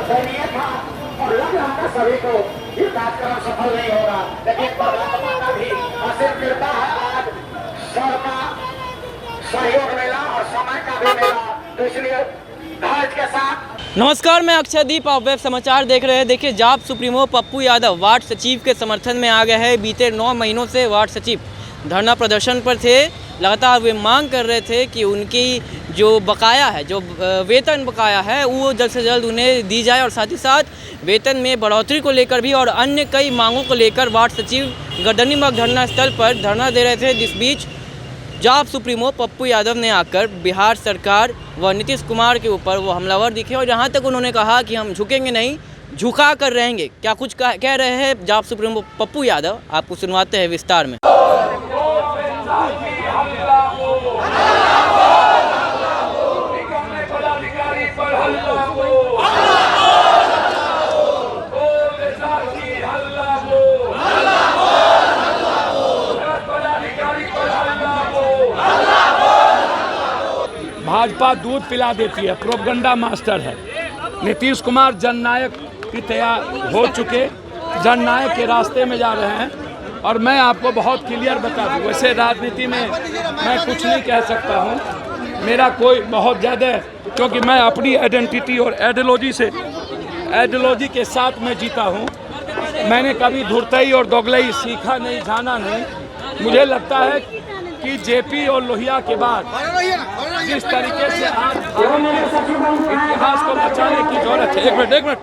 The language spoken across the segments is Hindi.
दयनीय था और लग रहा था सभी को ये कार्यक्रम सफल नहीं होगा, लेकिन परमात्मा का भी असीम कृपा है। आज सबका सहयोग मिला और समय का भी मिला, तो इसलिए धैर्य के साथ। नमस्कार, मैं अक्षयदीप, आप वेब समाचार देख रहे हैं। देखिए, जाप सुप्रीमो पप्पू यादव वार्ड सचिव के समर्थन में आ गए हैं। बीते 9 महीनों से वार्ड सचिव धरना प्रदर्शन पर थे। लगातार वे मांग कर रहे थे कि उनकी जो बकाया है, जो वेतन बकाया है, वो जल्द से जल्द उन्हें दी जाए और साथ ही साथ वेतन में बढ़ोतरी को लेकर भी और अन्य कई मांगों को लेकर वार्ड सचिव गर्दनीबाग धरना स्थल पर धरना दे रहे थे। जिस बीच जाप सुप्रीमो पप्पू यादव ने आकर बिहार सरकार व नीतीश कुमार के ऊपर वो हमलावर दिखे और यहाँ तक उन्होंने कहा कि हम झुकेंगे नहीं, झुका कर रहेंगे। क्या कुछ कह रहे हैं जाप सुप्रीमो पप्पू यादव, आपको सुनवाते हैं विस्तार में। भाजपा दूध पिला देती है, प्रोपगंडा मास्टर है। नीतीश कुमार जननायक की तैयार हो चुके, जननायक के रास्ते में जा रहे हैं। और मैं आपको बहुत क्लियर बता दूं, वैसे राजनीति में मैं कुछ नहीं कह सकता हूं, मेरा कोई बहुत ज़्यादा, क्योंकि मैं अपनी आइडेंटिटी और आइडियोलॉजी के साथ में जीता हूं। मैंने कभी धुरतई और दोगलई सीखा नहीं, जाना नहीं। मुझे लगता है कि जेपी और लोहिया के बाद जिस तरीके से आज इतिहास को बचाने की जरूरत है, एक मिनट,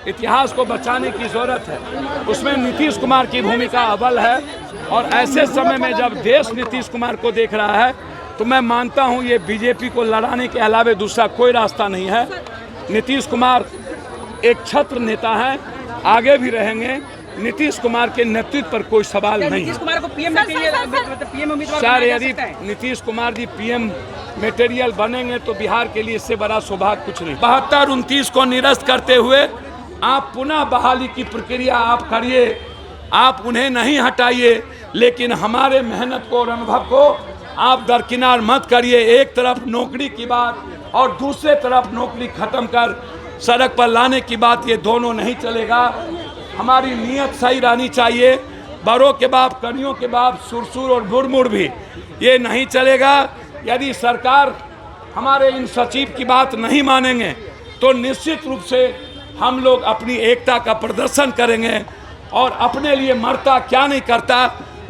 इतिहास को बचाने की जरूरत है, उसमें नीतीश कुमार की भूमिका अव्वल है। और ऐसे समय में जब देश नीतीश कुमार को देख रहा है, तो मैं मानता हूं ये बीजेपी को लड़ाने के अलावा दूसरा कोई रास्ता नहीं है। नीतीश कुमार एक छत्र नेता है, आगे भी रहेंगे। नीतीश कुमार के नेतृत्व पर कोई सवाल नहीं है। सर, यदि नीतीश कुमार जी पीएम मटेरियल बनेंगे तो बिहार के लिए इससे बड़ा सौभाग्य कुछ नहीं। 72-29 को निरस्त करते हुए आप पुनः बहाली की प्रक्रिया आप करिए, आप उन्हें नहीं हटाइए, लेकिन हमारे मेहनत को और अनुभव को आप दरकिनार मत करिए। एक तरफ नौकरी की बात और दूसरे तरफ नौकरी खत्म कर सड़क पर लाने की बात, ये दोनों नहीं चलेगा। हमारी नीयत सही रहनी चाहिए। बड़ों के बाप, कनियों के बाप, सुरसुर और बुरमुड़ भी ये नहीं चलेगा। यदि सरकार हमारे इन सचिव की बात नहीं मानेंगे तो निश्चित रूप से हम लोग अपनी एकता का प्रदर्शन करेंगे और अपने लिए मरता क्या नहीं करता,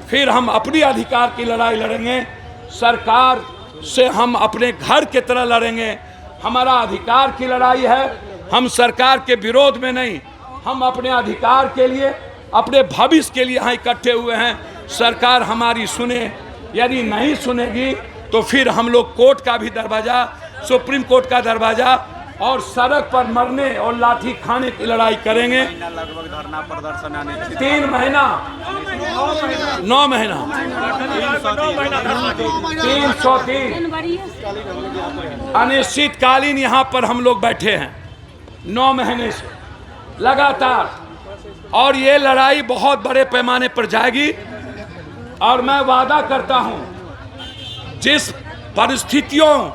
फिर हम अपनी अधिकार की लड़ाई लड़ेंगे। सरकार से हम अपने घर की तरह लड़ेंगे। हमारा अधिकार की लड़ाई है, हम सरकार के विरोध में नहीं, हम अपने अधिकार के लिए, अपने भविष्य के लिए यहाँ इकट्ठे हुए हैं। सरकार हमारी सुने, यदि नहीं सुनेगी तो फिर हम लोग कोर्ट का भी दरवाज़ा, सुप्रीम कोर्ट का दरवाज़ा और सड़क पर मरने और लाठी खाने की लड़ाई करेंगे। लगभग धरना प्रदर्शन 3 महीना 9 महीना 303 अनिश्चितकालीन यहाँ पर हम लोग बैठे हैं 9 महीने से लगातार, और ये लड़ाई बहुत बड़े पैमाने पर जाएगी। और मैं वादा करता हूं, जिस परिस्थितियों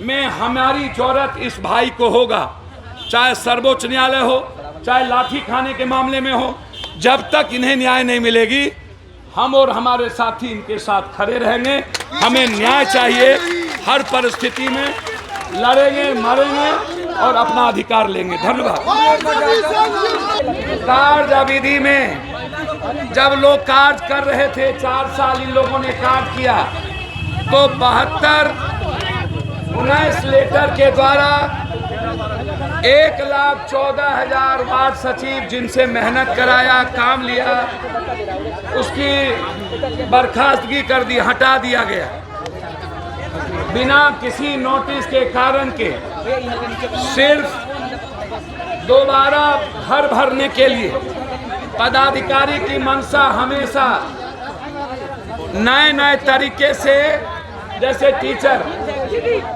में हमारी जरूरत इस भाई को होगा, चाहे सर्वोच्च न्यायालय हो, चाहे लाठी खाने के मामले में हो, जब तक इन्हें न्याय नहीं मिलेगी, हम और हमारे साथी इनके साथ खड़े रहेंगे। हमें न्याय चाहिए, हर परिस्थिति में लड़ेंगे, मरेंगे और अपना अधिकार लेंगे। धन्यवाद। कार्य अवधि में जब लोग कार्य कर रहे थे, 4 साल इन लोगों ने कार्य किया, तो 72-19 लेटर के द्वारा 1,14,000 वार्ड सचिव जिनसे मेहनत कराया, काम लिया, उसकी बर्खास्तगी कर दी, हटा दिया गया बिना किसी नोटिस के कारण के। सिर्फ दोबारा घर भरने के लिए पदाधिकारी की मंशा हमेशा नए तरीके से, जैसे टीचर,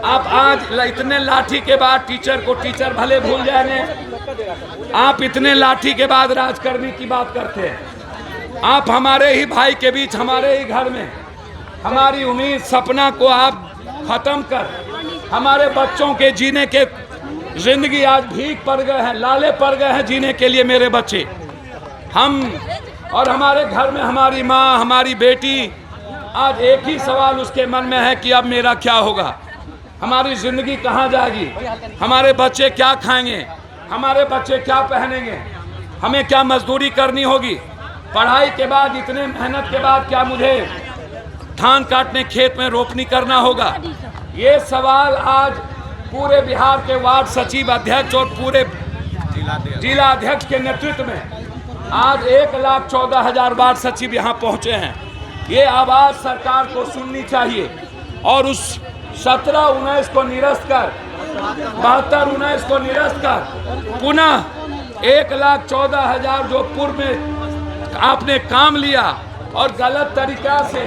आप आज इतने लाठी के बाद टीचर को टीचर भले भूल जाएंगे, आप इतने लाठी के बाद राजकर्मी की बात करते हैं। आप हमारे ही भाई के बीच, हमारे ही घर में हमारी उम्मीद, सपना को आप खत्म कर हमारे बच्चों के जीने के जिंदगी आज भीख पड़ गए हैं, लाले पड़ गए हैं जीने के लिए मेरे बच्चे। हम और हमारे घर में हमारी माँ, हमारी बेटी, आज एक ही सवाल उसके मन में है कि अब मेरा क्या होगा, हमारी जिंदगी कहाँ जाएगी, हमारे बच्चे क्या खाएंगे, हमारे बच्चे क्या पहनेंगे, हमें क्या मजदूरी करनी होगी, पढ़ाई के बाद, इतने मेहनत के बाद क्या मुझे धान काटने, खेत में रोपनी करना होगा। ये सवाल आज पूरे बिहार के वार्ड सचिव, अध्यक्ष और पूरे जिला अध्यक्ष के नेतृत्व में आज 1,14,000 वार्ड सचिव यहाँ पहुँचे हैं। ये आवाज़ सरकार को सुननी चाहिए और उस 17-19 को निरस्त कर, 72-19 को निरस्त कर, पुनः 1,14,000 जो पूर्व में आपने काम लिया और गलत तरीका से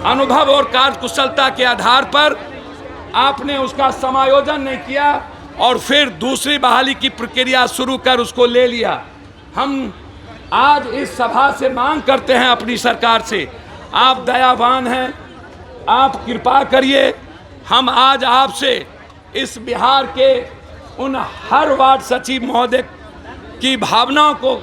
अनुभव और कार्यकुशलता के आधार पर आपने उसका समायोजन नहीं किया और फिर दूसरी बहाली की प्रक्रिया शुरू कर उसको ले लिया। हम आज इस सभा से मांग करते हैं अपनी सरकार से, आप दयावान हैं, आप कृपा करिए। हम आज आपसे इस बिहार के उन हर वार्ड सचिव महोदय की भावनाओं को